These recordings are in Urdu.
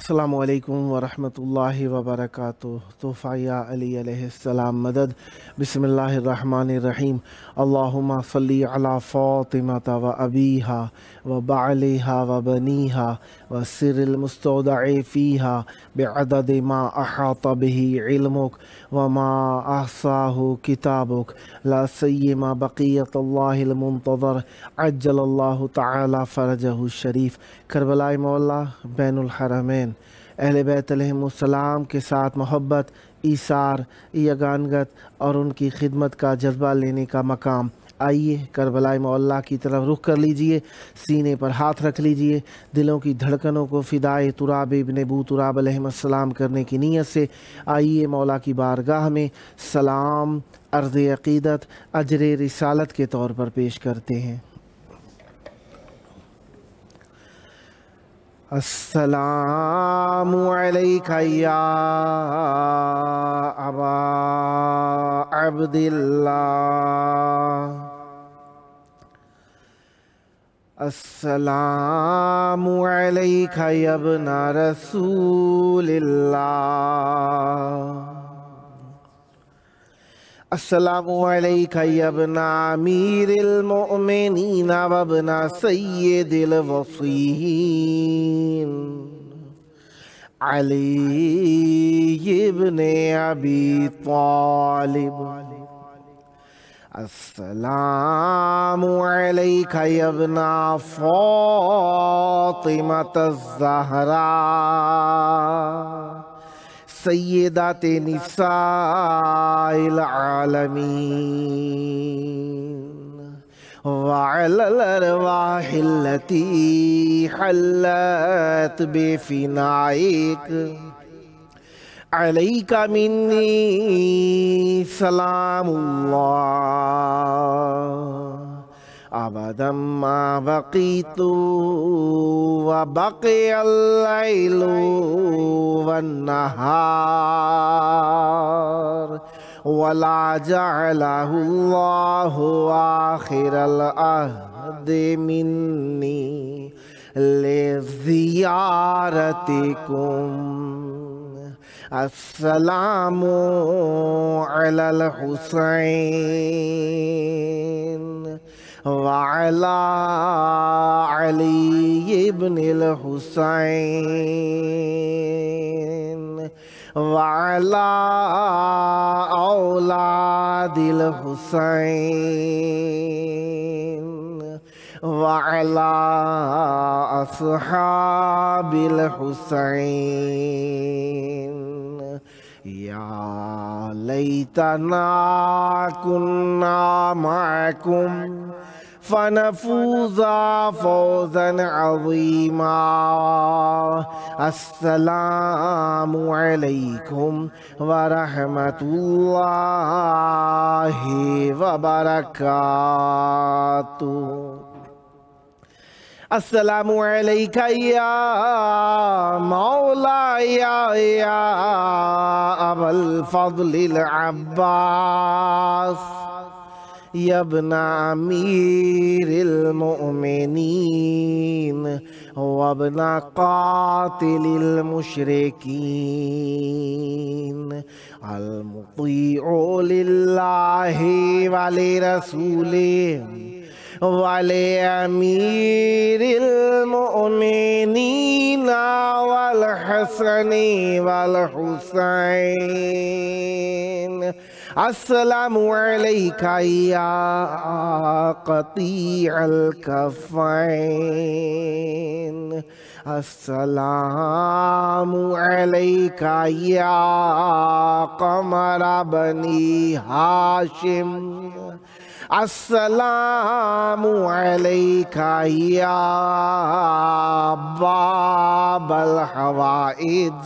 السلام علیکم ورحمۃ اللہ وبرکاتہ۔ تحفہ یا علی علیہ السلام مدد۔ بسم اللہ الرحمن الرحیم۔ اللہم صلی علی فاطمۃ و ابیہا و بعلہا و بنیہا و سر المستودع فیہا بعدد ما احاط بہ علمک وما احصاہ کتابک لا سیما بقیت اللہ المنتظر عجل اللہ تعالی فرجہ الشریف۔ کربلائے مولا بین الحرمین، اہل بیت علیہم السلام کے ساتھ محبت، ایثار، یگانگت اور ان کی خدمت کا جذبہ لینے کا مقام۔ آئیے کربلائے مولا کی طرف رخ کر لیجئے، سینے پر ہاتھ رکھ لیجئے، دلوں کی دھڑکنوں کو فدائے تراب ابن ابو تراب علیہ السلام کرنے کی نیت سے آئیے مولا کی بارگاہ میں سلام، عرض عقیدت، اجر رسالت کے طور پر پیش کرتے ہیں۔ السلام علیک یا ابا عبداللہ، السلام علیک یا ابن رسول اللہ، السلام علیک یا ابن امیر المؤمنین و ابن سید الوصیین علی ابن ابی طالب، السلام علیک یا ابن فاطمۃ الزہراء سیدات نساء العالمین، وعلی الارواح التي حلت بفنائک علیک منی سلام اللہ ابدا ما بقیت وبقی اللیل والنہار ولا جعلہ اللہ آخر العہد منی لزیارتکم۔ السلام علی الحسین وعلی علی ابن الحسین وعلی اولاد الحسین وعلی اصحاب الحسین۔ یا لیتنا کننا معکم فنفوز فوزا عظیما۔ السلام علیکم ورحمۃ اللہ وبرکاتہ۔ السلام علیک یا مولائی یا ابا الفضل العباس یا ابن امیر المؤمنین وابن قاتل المشرکین المطیع للہ ولرسولہ ولأمیر المؤمنین والحسن والحسین۔ السلام علیک یا قطیع الکفین، السلام علیک یا قمر بنی ہاشم، السلام علیک یا باب الحوائج،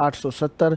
870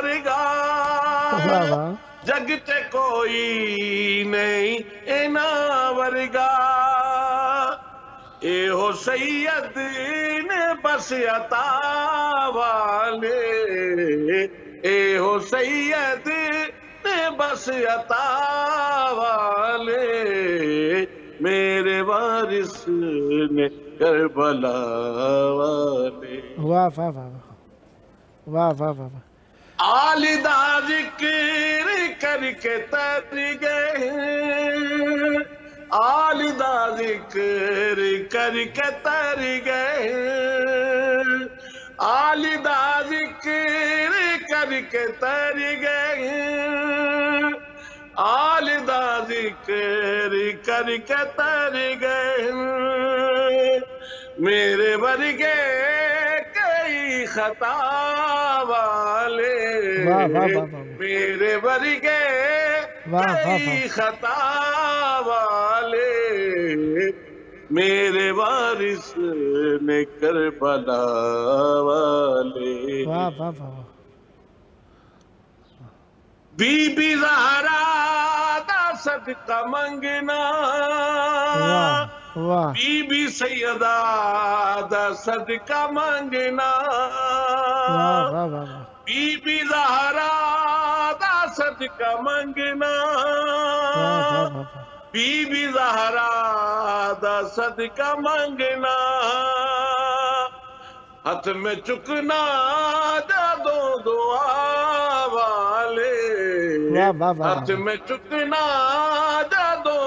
ورگا واہ واہ جگ تے کوئی نہیں اینا ورگا اے ہو سید نے بس عطا والے اے ہو سید نے بس عطا والے میرے وارث نے کربلا والے واہ واہ واہ واہ واہ واہ واہ آل دا ذکر کر کے تر گئے آل دا ذکر کر کے تر گئے آل دا ذکر کر کے تر گئے آل دا ذکر کر کے تر گئے میرے ورگے کئی خطا والے واہ واہ واہ واہ میرے ورگے واہ واہ کئی خطا والے میرے وارث نے کربلا والے واہ واہ واہ بی بی زہرا دا صدقہ منگنا واہ واہ بی بی سیدہ دا صدقہ منگنا واہ واہ واہ بی بی زہرا دا صدقہ منگنا بی بی زہرا دا صدقہ منگنا ہاتھ میں چکنا جادو دعا والے واہ واہ واہ ہاتھ میں چکنا جادو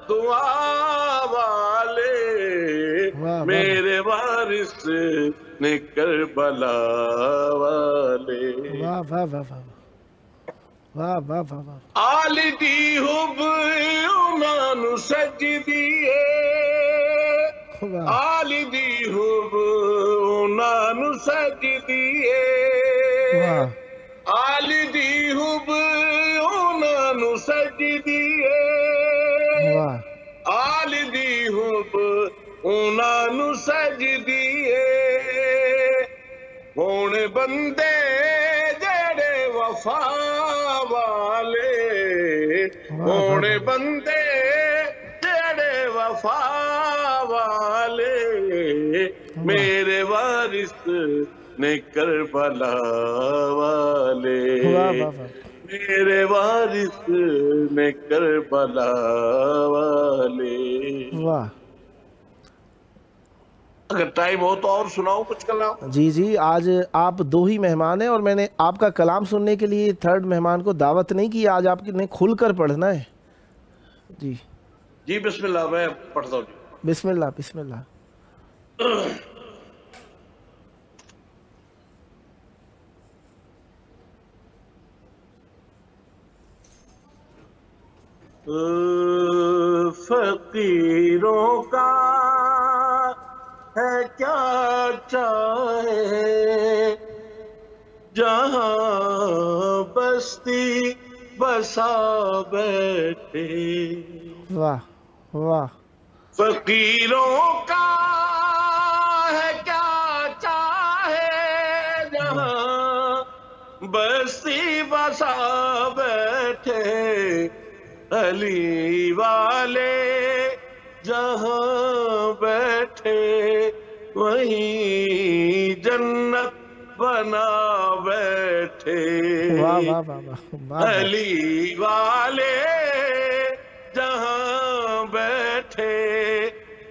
دعا والے واہ میرے وارث نے کربلا والے واہ واہ واہ واہ واہ واہ واہ واہ آل دی حب انہاں نو سجدیے واہ آل دی حب انہاں نو سجدیے واہ آل دی حب انہاں نو سجدیے واہ آل دی حب انہاں نو سجدیے ہون بندے جڑے وفا والے ہون بندے جڑے وفا والے میرے وارث نے کربلا والے واہ واہ واہ میرے وارث نے کربلا والے واہ اگر ٹائم ہو تو اور سناؤ کچھ کلام جی جی آج آپ دو ہی مہمان ہیں اور میں نے آپ کا کلام سننے کے لیے تھرڈ مہمان کو دعوت نہیں کی آج آپ نے کھل کر پڑھنا ہے جی جی بسم اللہ میں پڑھتا ہوں جی بسم اللہ بسم اللہ فقیروں کا ہے کیا چاہے جہاں بستی بسا بیٹھے واہ واہ فقیروں کا ہے کیا چاہے جہاں بستی بسا بیٹھے علی والے جہاں بیٹھے وہیں جنت بنا بیٹھے واہ واہ واہ واہ علی والے جہاں بیٹھے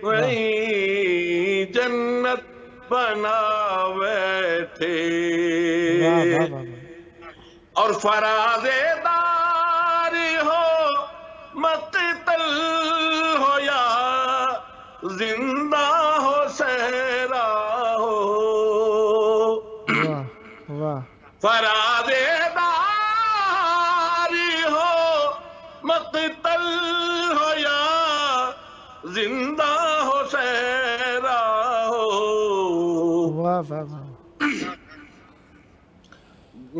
وہیں جنت بنا بیٹھے اور فراز داری ہو مقتل ہو یا زندہ ہو صحرا ہو فراز داری ہو مقتل ہو یا زندہ ہو صحرا ہو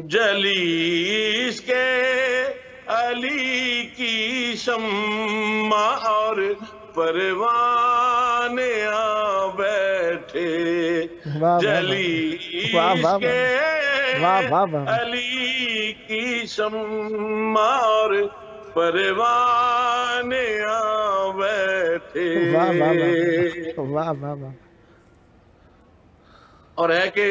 جلیس کے علی کی شمع اور پروانے آ بیٹھے جلیس کے واہ واہ واہ علی کی شمع اور پروانے آ بیٹھے. واہ واہ واہ واہ واہ. اور ہے کہ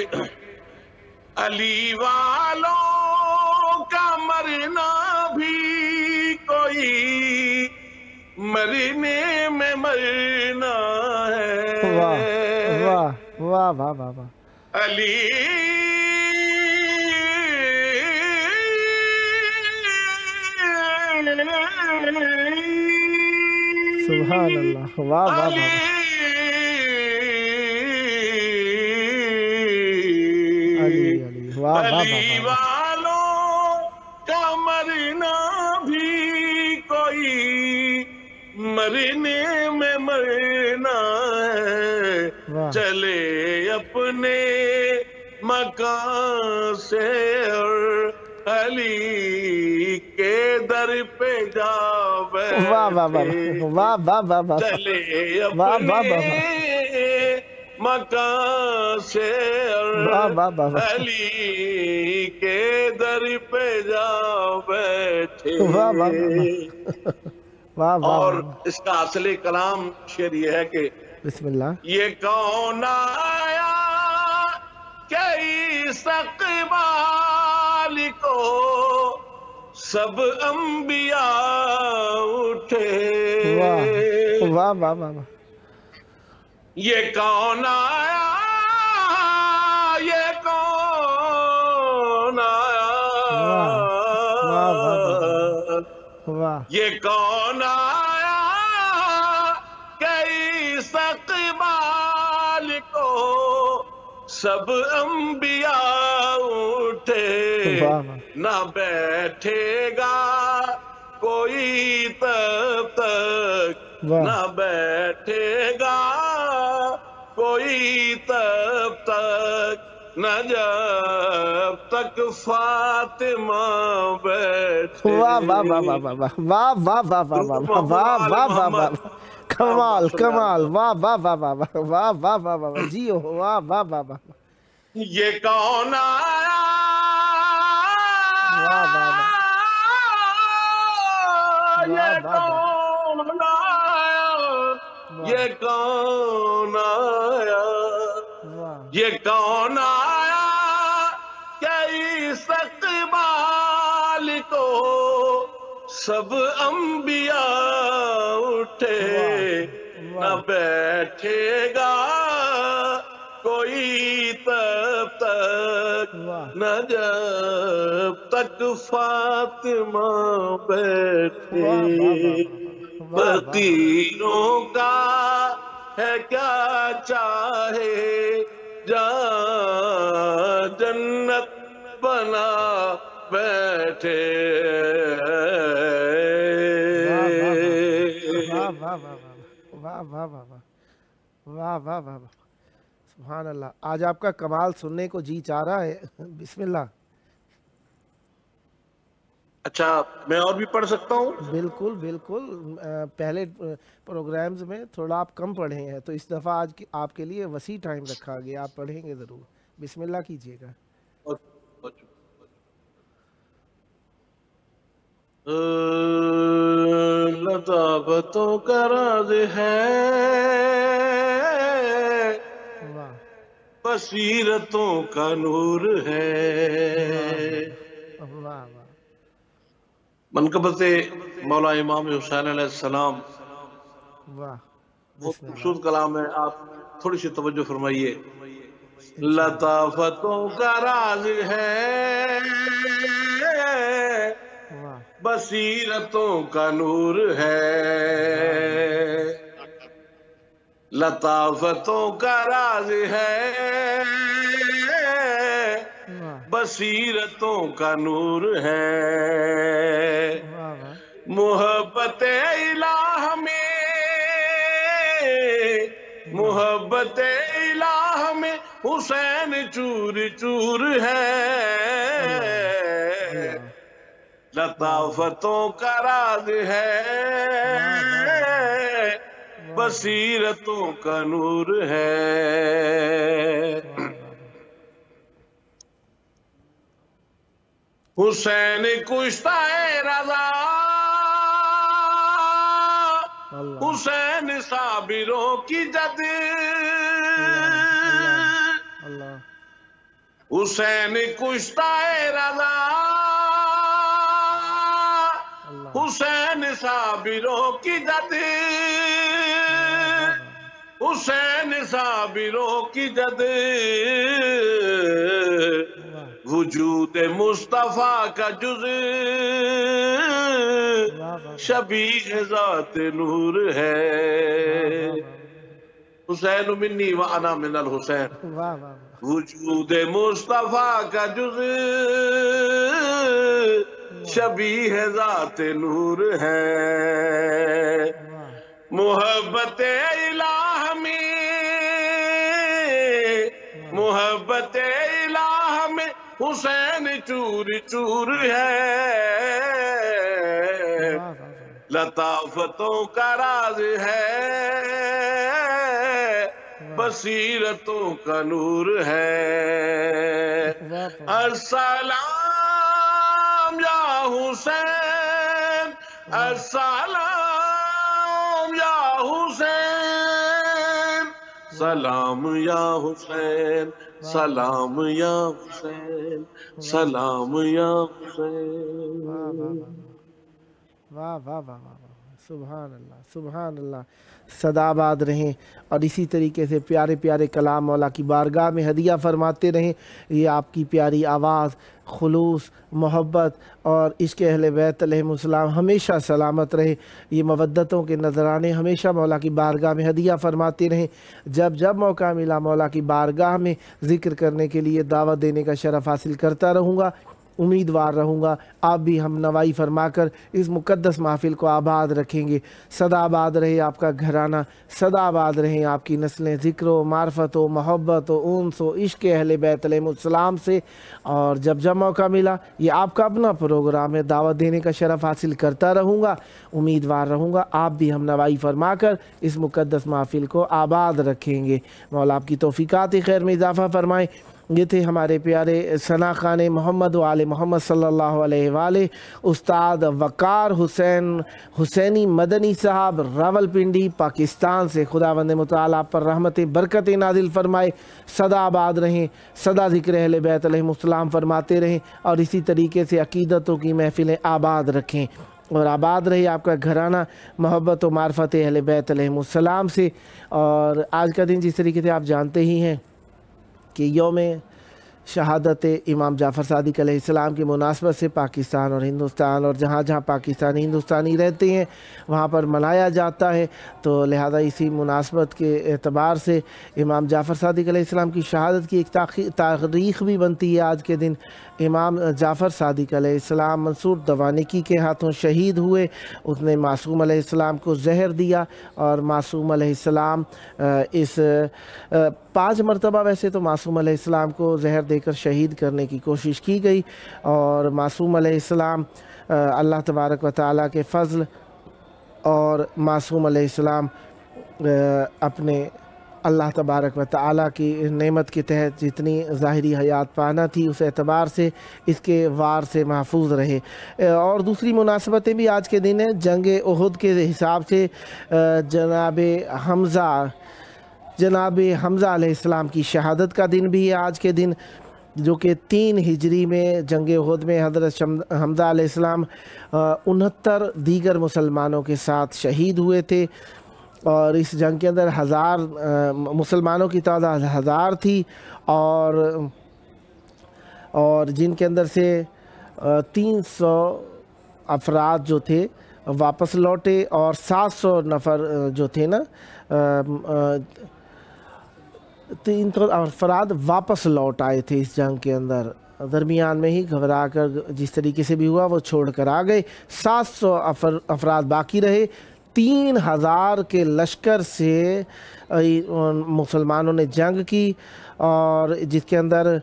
علی والوں کا مرنا بھی کوئی مرنے میں مرنا ہے. واہ واہ واہ واہ واہ واہ. علی سبحان اللہ. واہ واہ واہ. علی علی واہ واہ علی واہ. والوں کا مرنا بھی کوئی مرنے میں مرنا ہے. واہ. چلے اپنے مکان سے اور علی کے در پہ جا واہ واہ واہ بیٹھے. واہ واہ واہ واہ. چلے واہ واہ اپنے واہ. مکان سے اور واہ واہ واہ. علی کے در پہ جا بیٹھے. واہ واہ واہ واہ. اور اس کا اصل کلام شعر یہ ہے کہ بسم اللہ. یہ کون آیا کہ اس اقبال کو سب انبیاء اٹھے. واہ واہ واہ واہ. یہ کون آیا یہ کون آیا واہ. یہ کون آیا کہ اس اقبال کو سب انبیاء اٹھے. واہ. نہ بیٹھے گا کوئی تب تک واہ. نہ بیٹھے گا کوئی تب تک نہ جب تک فاطمہ بیٹھے. واہ واہ واہ واہ واہ واہ واہ واہ واہ واہ واہ واہ واہ واہ. کمال کمال. واہ واہ واہ واہ واہ واہ واہ واہ واہ. جیو. واہ واہ واہ واہ. یہ کون آیا واہ واہ واہ. یہ کون آیا یہ کون آیا یہ کون آیا کہ اس اقبال کو سب انبیاء اٹھے. نہ بیٹھے گا کوئی تب تک نہ جب تک فاطمہ بیٹھے. فقیروں کا ہے کیا چاہے جہاں جنت بنا بیٹھے. واہ واہ واہ واہ واہ واہ واہ واہ واہ. سبحان اللہ. آج آپ کا کمال سننے کو جی چاہ رہا ہے. بسم اللہ. اچھا میں اور بھی پڑھ سکتا ہوں؟ بالکل بالکل. پہلے پروگرامز میں تھوڑا آپ کم پڑھے ہیں تو اس دفعہ آج آپ کے لیے وسیع ٹائم رکھا گیا. آپ پڑھیں گے ضرور. بسم اللہ کیجئے گا. لطافتوں کا راز ہے بصیرتوں کا نور ہے. منقبت مولا امام حسین علیہ السلام. بہت خوبصورت کلام ہے. آپ تھوڑی سی توجہ فرمائیے. لطافتوں کا راز ہے بصیرتوں کا نور ہے. لطافتوں کا راز ہے بصیرتوں کا نور ہے. محبت الہ میں محبت الہ میں حسین چور چور ہے. لطافتوں کا راز ہے بصیرتوں کا نور ہے. حسین کشتہ رضا اللہ حسین صابروں کی جد اللہ حسین کشتہ رضا اللہ حسین صابروں کی جد حسین صابروں کی جد وجود مصطفیٰ کا جز شبیہ ذات نور ہے حسین منی وانا من الحسین واہ واہ وجود مصطفیٰ کا جز شبیہ ذات نور ہے محبت الہ میں محبت الہ میں حسین چور چور ہے لطافتوں کا راز ہے بصیرتوں کا نور ہے السلام یا حسین السلام یا حسین سلام یا حسین سلام یا حسین سلام یا حسین واہ واہ واہ واہ واہ سبحان اللہ سبحان اللہ سدا آباد رہیں اور اسی طریقے سے پیارے پیارے کلام مولا کی بارگاہ میں ہدیہ فرماتے رہیں یہ آپ کی پیاری آواز خلوص محبت اور عشق اہل بیت علیہم السلام ہمیشہ سلامت رہے یہ مودتوں کے نذرانے ہمیشہ مولا کی بارگاہ میں ہدیہ فرماتے رہیں جب جب موقع ملا مولا کی بارگاہ میں ذکر کرنے کے لیے دعوت دینے کا شرف حاصل کرتا رہوں گا امیدوار رہوں گا آپ بھی ہم نوائی فرما کر اس مقدس محفل کو آباد رکھیں گے سدا آباد رہے آپ کا گھرانہ سدا آباد رہیں آپ کی نسلیں ذکر و معرفت و محبت و انس و عشق اہل بیت علیہم السلام سے اور جب جب موقع ملا یہ آپ کا اپنا پروگرام ہے دعوت دینے کا شرف حاصل کرتا رہوں گا امیدوار رہوں گا آپ بھی ہم نوائی فرما کر اس مقدس محفل کو آباد رکھیں گے مولا آپ کی توفیقات خیر میں اضافہ فرمائیں یہ تھے ہمارے پیارے ثنا خان محمد و آل محمد صلی اللہ علیہ وآلہ استاد وقار حسین حسینی مدنی صاحب راولپنڈی پاکستان سے خداوند متعال آپ پر رحمت برکت نازل فرمائے سدا آباد رہیں سدا ذکر اہل بیت علیہم السلام فرماتے رہیں اور اسی طریقے سے عقیدتوں کی محفلیں آباد رکھیں اور آباد رہے آپ کا گھرانہ محبت و معرفت اہل بیت علیہم السلام سے اور آج کا دن جس طریقے سے آپ جانتے ہی ہیں کہ یوم شہادت امام جعفر صادق علیہ السلام کی مناسبت سے پاکستان اور ہندوستان اور جہاں جہاں پاکستانی ہندوستانی رہتے ہیں وہاں پر منایا جاتا ہے تو لہذا اسی مناسبت کے اعتبار سے امام جعفر صادق علیہ السلام کی شہادت کی ایک تاریخ بھی بنتی ہے آج کے دن امام جعفر صادق علیہ السلام منصور دوانکی کے ہاتھوں شہید ہوئے اس نے معصوم علیہ السلام کو زہر دیا اور معصوم علیہ السلام اس 5 مرتبہ ویسے تو معصوم علیہ السلام کو زہر دے کر شہید کرنے کی کوشش کی گئی اور معصوم علیہ السلام اللہ تبارک و تعالیٰ کے فضل اور معصوم علیہ السلام اپنے اللہ تبارک و تعالیٰ کی نعمت کے تحت جتنی ظاہری حیات پانا تھی اس اعتبار سے اس کے وار سے محفوظ رہے اور دوسری مناسبتیں بھی آج کے دن ہیں جنگ احد کے حساب سے جناب حمزہ علیہ السلام کی شہادت کا دن بھی ہے آج کے دن جو کہ 3 ہجری میں جنگ احد میں حضرت حمزہ علیہ السلام 69 دیگر مسلمانوں کے ساتھ شہید ہوئے تھے اور اس جنگ کے اندر 1000 مسلمانوں کی تعداد 1000 تھی اور جن کے اندر سے 300 افراد جو تھے واپس لوٹے اور 700 نفر جو تھے نا 300 افراد واپس لوٹ آئے تھے اس جنگ کے اندر درمیان میں ہی گھبرا کر جس طریقے سے بھی ہوا وہ چھوڑ کر آ گئے 700 افراد باقی رہے 3000 کے لشکر سے مسلمانوں نے جنگ کی اور جس کے اندر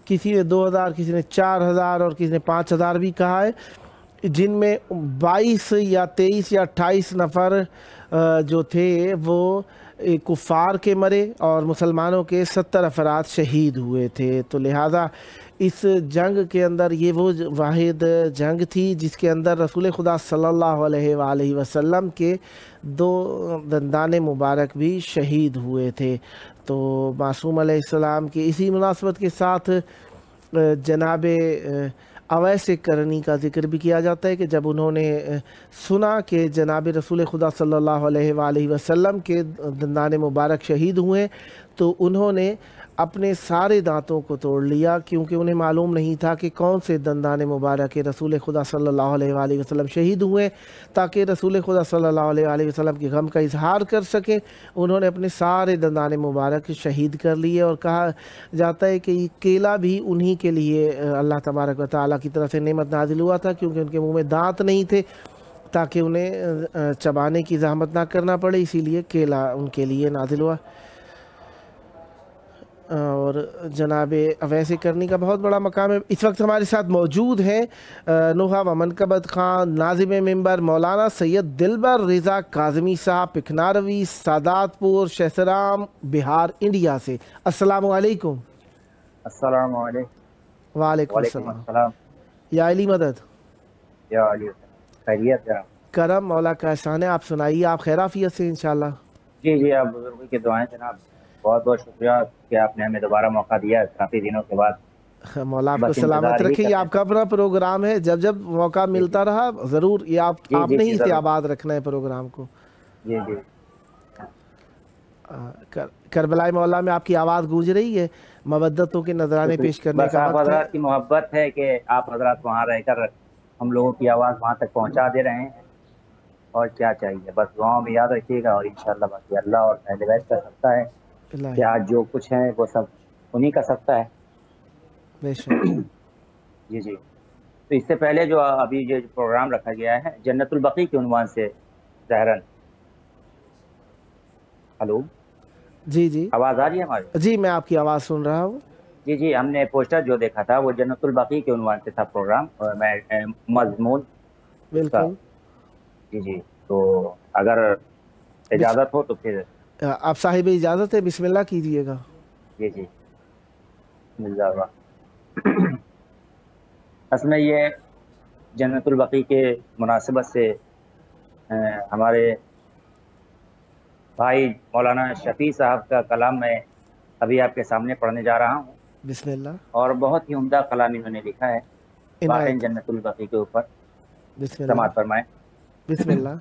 کسی نے 2000 کسی نے 4000 اور کسی نے 5000 بھی کہا ہے جن میں 22 یا 23 یا 28 نفر جو تھے وہ کفار کے مرے اور مسلمانوں کے 70 افراد شہید ہوئے تھے تو لہذا اس جنگ کے اندر یہ وہ واحد جنگ تھی جس کے اندر رسول خدا صلی اللہ علیہ وآلہ وسلم کے 2 دندان مبارک بھی شہید ہوئے تھے۔ تو معصوم علیہ السلام کی اسی مناسبت کے ساتھ جناب اویس کرنی کا ذکر بھی کیا جاتا ہے کہ جب انہوں نے سنا کہ جناب رسول خدا صلی اللہ علیہ وآلہ وسلم کے دندان مبارک شہید ہوئے تو انہوں نے اپنے سارے دانتوں کو توڑ لیا، کیونکہ انہیں معلوم نہیں تھا کہ کون سے دندان مبارک رسول خدا صلی اللہ علیہ وآلہ وسلم شہید ہوئے، تاکہ رسول خدا صلی اللہ علیہ وآلہ وسلم کے غم کا اظہار کر سکیں۔ انہوں نے اپنے سارے دندان مبارک شہید کر لیے، اور کہا جاتا ہے کہ یہ کیلا بھی انہی کے لیے اللہ تبارک و تعالیٰ کی طرف سے نعمت نازل ہوا تھا، کیونکہ ان کے منہ میں دانت نہیں تھے تاکہ انہیں چبانے کی زحمت نہ کرنا پڑے، اسی لیے کیلا ان کے لیے نازل ہوا۔ اور جناب اویس کرنی کا بہت بڑا مقام ہے۔ اس وقت ہمارے ساتھ موجود ہیں نوحہ و منقبت خان، ناظم ممبر مولانا سید دلبر رضا کاظمی صاحب، پکھناروی، سادات پور، شہسرام، بہار، انڈیا سے۔ السلام علیکم۔ السلام علیکم۔ وعلیکم السلام۔ یا علی مدد، یا علی خیریت جناب؟ کرم مولا کا احسان ہے، آپ سنائیے، آپ خیر عافیت سے انشاءاللہ؟ جی آپ بزرگوں کی دعائیں جناب، بہت بہت شکریہ کہ آپ نے ہمیں دوبارہ موقع دیا کافی دنوں کے بعد۔ مولا آپ کو سلامت رکھے، یہ آپ کا اپنا پروگرام ہے، جب جب موقع ملتا رہا ضرور، یہ آپ نے ہی سے آباد رکھنا ہے پروگرام کو۔ جی کربلائے مولا میں آپ کی آواز گونج رہی ہے، مودتوں کے نذرانے پیش کرنے بس کا آپ وقت ہے۔ حضرات کی محبت ہے کہ آپ حضرات وہاں رہ کر ہم لوگوں کی آواز وہاں تک پہنچا دے رہے ہیں، اور کیا چاہیے، بس دعاؤں میں یاد رکھیے گا، اور انشاءاللہ باقی اللہ اور اہل بیت کر سکتا ہے کہ آج جو کچھ ہے وہ سب انہی کا سکتا ہے۔ بے شک۔ جی تو اس سے پہلے جو ابھی جو پروگرام رکھا گیا ہے جنت البقیع کے عنوان سے ظاہراً، ہلو جی آواز آ رہی ہے ہماری؟ جی میں آپ کی آواز سن رہا ہوں۔ جی ہم نے پوسٹر جو دیکھا تھا وہ جنت البقیع کے عنوان سے تھا پروگرام، اور میں مضمون بالکل۔ جی تو اگر اجازت ہو تو پھر آپ صاحب اجازت ہے، بسم اللہ کیجئے گا۔ جی مل جائے گا۔ اصل میں یہ جنت البقیع کے مناسبت سے ہمارے بھائی مولانا شفیع صاحب کا کلام میں ابھی آپ کے سامنے پڑھنے جا رہا ہوں۔ بسم اللہ۔ اور بہت ہی عمدہ کلام انہوں نے لکھا ہے باقی جنت البقیع کے اوپر، سماعت فرمائیں۔ بسم اللہ۔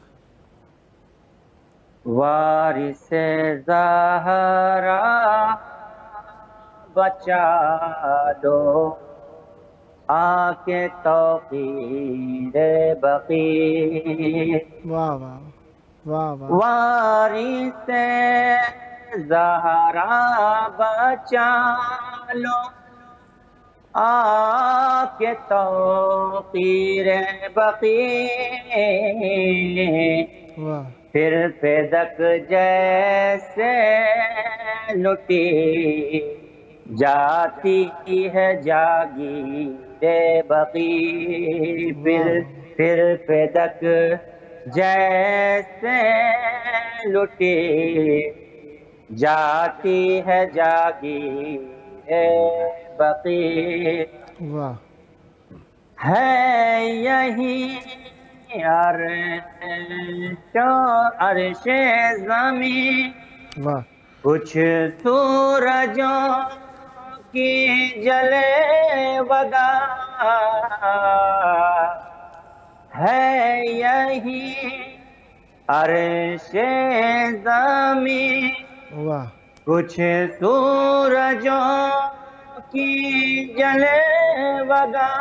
وارث زہرا بچا لو آ کے توقیر بقیع، واہ واہ واہ واہ۔ وارث زہرا بچا لو آ کے توقیر بقیع، واہ۔ پھر فدق جیسے لٹی جاتی ہے جاگیر بقیع، پھر فدق جیسے لٹی جاتی ہے جاگیر بقیع، واہ۔ ہے یہی عرش زمین، واہ۔ کچھ سورجوں کی جلے وگا، ہے یہی عرش زمین، واہ۔ کچھ سورجوں کی جلے وگا،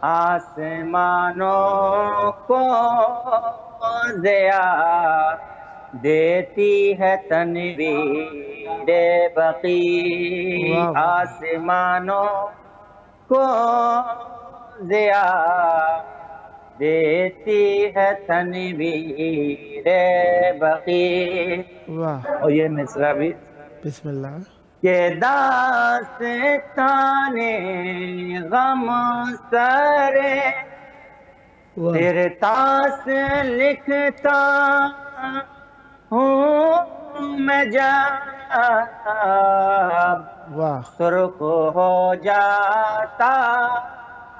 آسمانوں کو ضیاء دیتی ہے تنویر بقیع، آسمانوں کو ضیاء دیتی ہے تنویر بقیع۔ اور یہ مصرع بھی بسم اللہ۔ کہ داستان غم سرے تیرے تاس لکھتا ہوں میں جب واہ سرخ ہو جاتا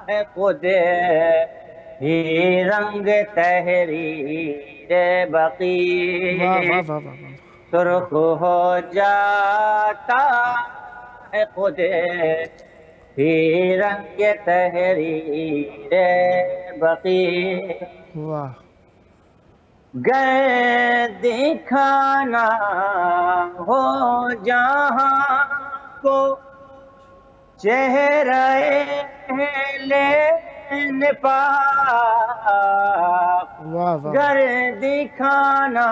ہے خود ہی رنگ تحریر بقی، واہ واہ واہ واہ واہ، سرخ ہو جاتا ہے خود ہی رنگ تحریر بقی، واہ گر دکھانا ہو جہاں کو چہرہ لین پاک، واہ واہ، گر دکھانا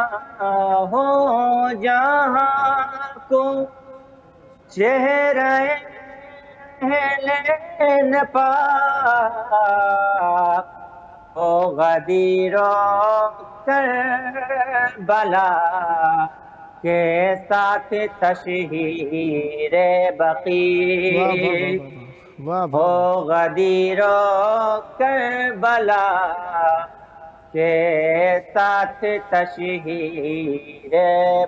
ہو جہاں کو چہرہ لین پاک، او غدیر و کربلا کے ساتھ تشہیر بقی، واہ واہ واہ واہ او واہ، غدیر و کربلا کے ساتھ تشہیر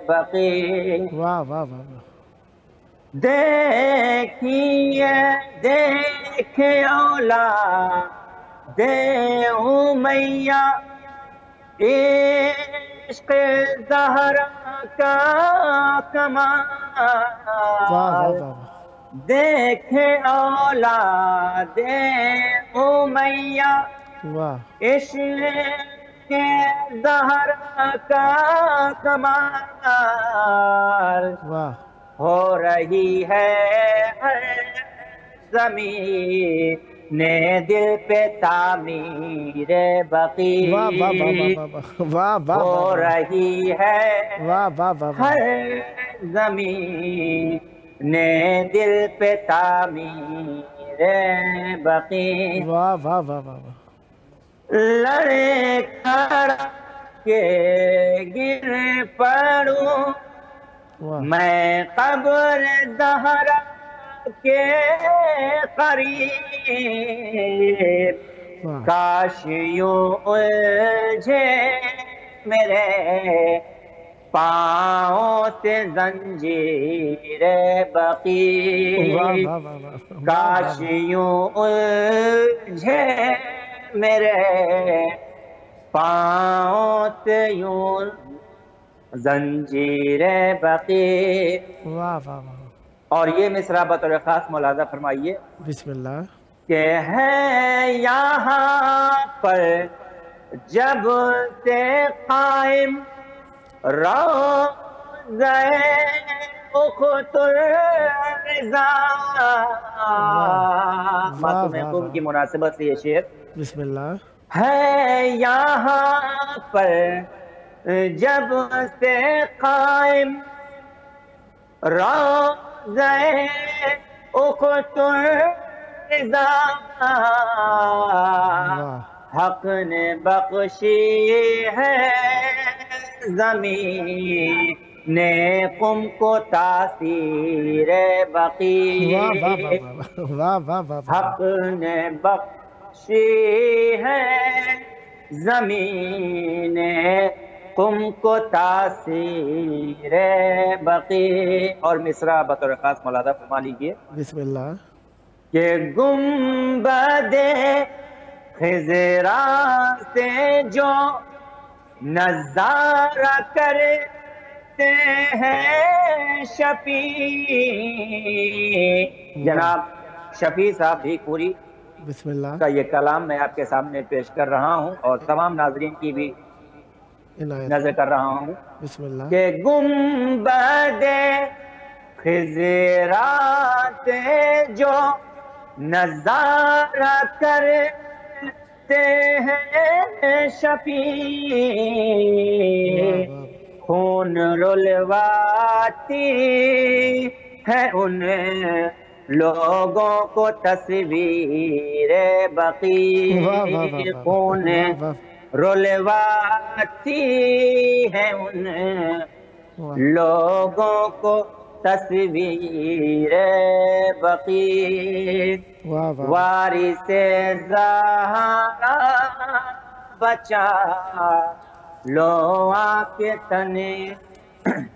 بقی، واہ واہ واہ واہ، دیکھیے دیکھے اولاد امیہ عشق زہرا کا واہ واہ کمال، واہ، دیکھے اولاد امیہ واہ عشق زہرا کا کمال، واہ، ہو رہی ہے ہر زمین دل پہ تعمیر بقی، واہ واہ واہ واہ واہ واہ، ہو رہی ہے واہ واہ واہ، ہر زمین دل پہ تعمیر بقی، واہ واہ واہ واہ، لڑے کھڑا کے گر پڑوں واہ میں قبر زہرا کے قریب، واہ، کاش یوں الجھے میرے پاؤں سے زنجیر بقی، واہ واہ واہ واہ، کاش یوں الجھے میرے پاؤں سے یوں زنجیر بقی، واہ واہ واہ، اور یہ مصرع بطور خاص ملاحظہ فرمائیے بسم اللہ، کہ ہے یہاں پر جب سے قائم روضہ اخت الرضا، معصوم محبوب کی مناسبت سے یہ شعر بسم اللہ، ہے یہاں پر جب سے قائم روضہ اخت الرضا، واہ حق نے بخشی ہے زمین قم کو تاثیر بقی، واہ واہ واہ واہ واہ واہ، حق نے بخشی ہے زمین قم کو تاثیر بقی، اور مصرع بطور خاص ملاحظہ فرما لیجیے بسم اللہ، کہ گنبد خضرا سے جو نظارہ کرتے ہیں شفیع، جناب شفیع صاحب بھی پوری بسم اللہ، کا یہ کلام میں آپ کے سامنے پیش کر رہا ہوں اور تمام ناظرین کی بھی عنایت، نظر کر رہا ہوں بسم اللہ، کہ گنبد خضرا سے جو نظارہ کرتے ہیں شفیع، خون رلواتی ہے ان لوگوں کو تصویر بقی، خون رلواتی ہے ان لوگوں کو تصویر بقی، وارث زہرا بچا لو آ کے تن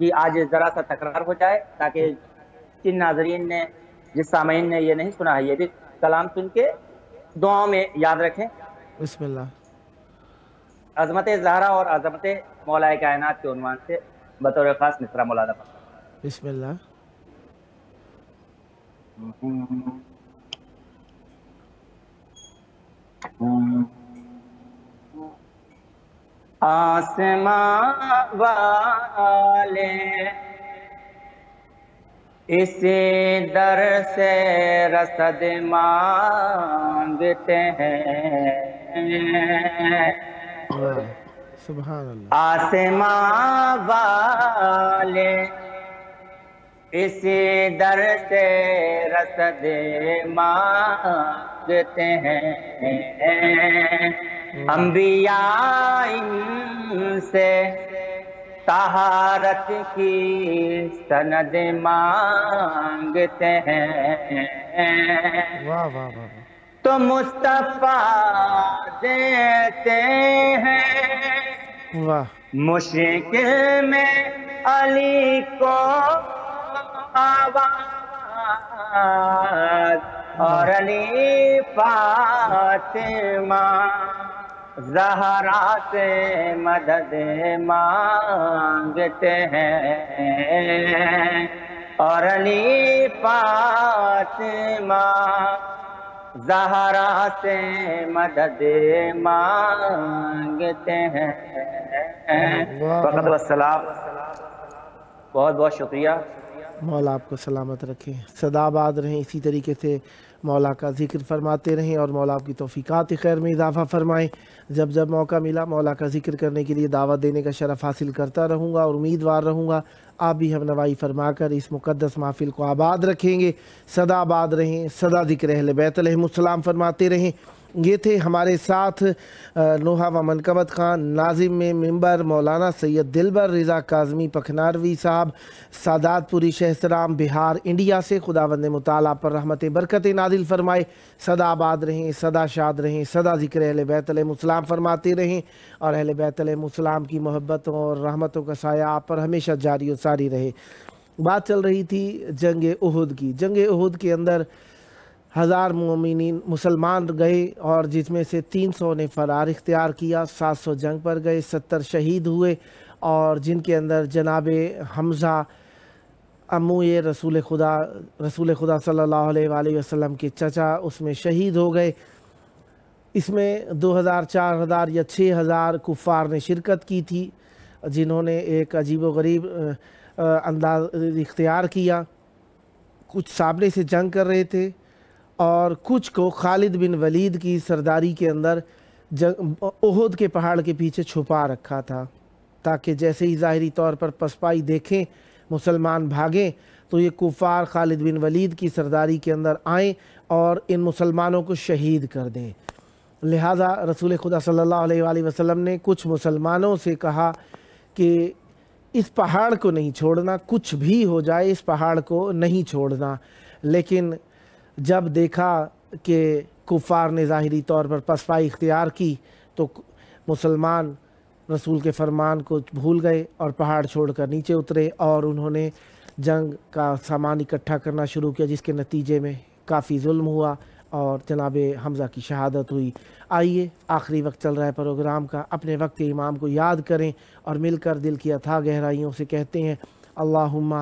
کہ آج ذرا سا تکرار ہو جائے تاکہ جن ناظرین نے جس سامعین نے یہ نہیں سنا ہے یہ بھی کلام سن کے دعاؤں میں یاد رکھیں. بسم اللہ. عظمت زہرا اور عظمت مولا کائنات کے عنوان سے بطور خاص مصرع مولانا پڑھتا ہوں. بسم اللہ. آسمان والے اسی در سے رسد مانگتے ہیں. سبحان اللہ. آسمان والے اسی در سے رسد مانگتے ہیں. انبیاء ان سے طہارت کی سند مانگتے ہیں. واہ واہ واہ. تو مصطفیٰ دیتے ہیں واہ. مشکل میں علی کو آواز اور علی فاطمہ زہرا سے مدد مانگتے ہیں اور علی فاطمہ زہرا سے مدد مانگتے ہیں. فقط والسلام. بہت بہت شکریہ. مولا آپ کو سلامت رکھیں، سدا آباد رہیں، اسی طریقے سے مولا کا ذکر فرماتے رہیں اور مولا آپ کی توفیقات خیر میں اضافہ فرمائیں. جب جب موقع ملا مولا کا ذکر کرنے کے لیے دعوت دینے کا شرف حاصل کرتا رہوں گا اور امیدوار رہوں گا آپ بھی ہم نوائی فرما کر اس مقدس محفل کو آباد رکھیں گے. سدا آباد رہیں، سدا ذکر اہل بیت علیہم السلام فرماتے رہیں. یہ تھے ہمارے ساتھ نوحہ و منقبت خان، ناظم میں ممبر مولانا سید دلبر رضا کاظمی پکھناروی صاحب، سادات پوری شہسرام بہار انڈیا سے. خداوند مطالعہ پر رحمت برکت نازل فرمائے. سدا آباد رہیں، سدا شاد رہیں، سدا ذکر اہل بیت علیہ السلام فرماتے رہیں اور اہل بیت علیہ السلام کی محبتوں اور رحمتوں کا سایہ آپ پر ہمیشہ جاری و ساری رہے. بات چل رہی تھی جنگ احد کی. جنگ احد کے اندر 1000 مومنین مسلمان گئے اور جس میں سے 300 نے فرار اختیار کیا، 700 جنگ پر گئے، 70 شہید ہوئے اور جن کے اندر جناب حمزہ امو رسول خدا صلی اللہ علیہ وآلہ وسلم کے چچا اس میں شہید ہو گئے. اس میں 2000 4000 یا 6000 کفار نے شرکت کی تھی جنہوں نے ایک عجیب و غریب انداز اختیار کیا. کچھ سامنے سے جنگ کر رہے تھے اور کچھ کو خالد بن ولید کی سرداری کے اندر احد کے پہاڑ کے پیچھے چھپا رکھا تھا تاکہ جیسے ہی ظاہری طور پر پسپائی دیکھیں مسلمان بھاگیں تو یہ کفار خالد بن ولید کی سرداری کے اندر آئیں اور ان مسلمانوں کو شہید کر دیں. لہذا رسول خدا صلی اللہ علیہ وآلہ وسلم نے کچھ مسلمانوں سے کہا کہ اس پہاڑ کو نہیں چھوڑنا، کچھ بھی ہو جائے اس پہاڑ کو نہیں چھوڑنا. لیکن جب دیکھا کہ کفار نے ظاہری طور پر پسپائی اختیار کی تو مسلمان رسول کے فرمان کو بھول گئے اور پہاڑ چھوڑ کر نیچے اترے اور انہوں نے جنگ کا سامان اکٹھا کرنا شروع کیا جس کے نتیجے میں کافی ظلم ہوا اور جناب حمزہ کی شہادت ہوئی. آئیے آخری وقت چل رہا ہے پروگرام کا، اپنے وقت امام کو یاد کریں اور مل کر دل کی اتھاہ گہرائیوں سے کہتے ہیں اللہم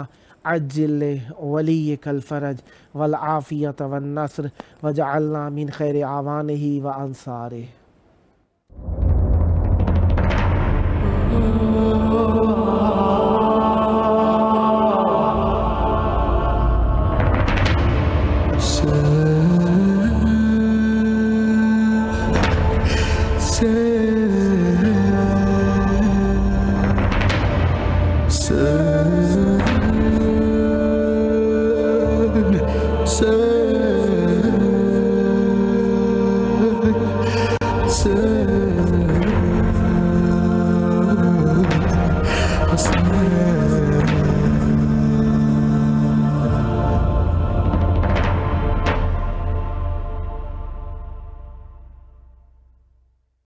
عجل ولیک الفرج والعافیت والنصر وجعلنا من خیر اعوانہ وانصارہ. Sir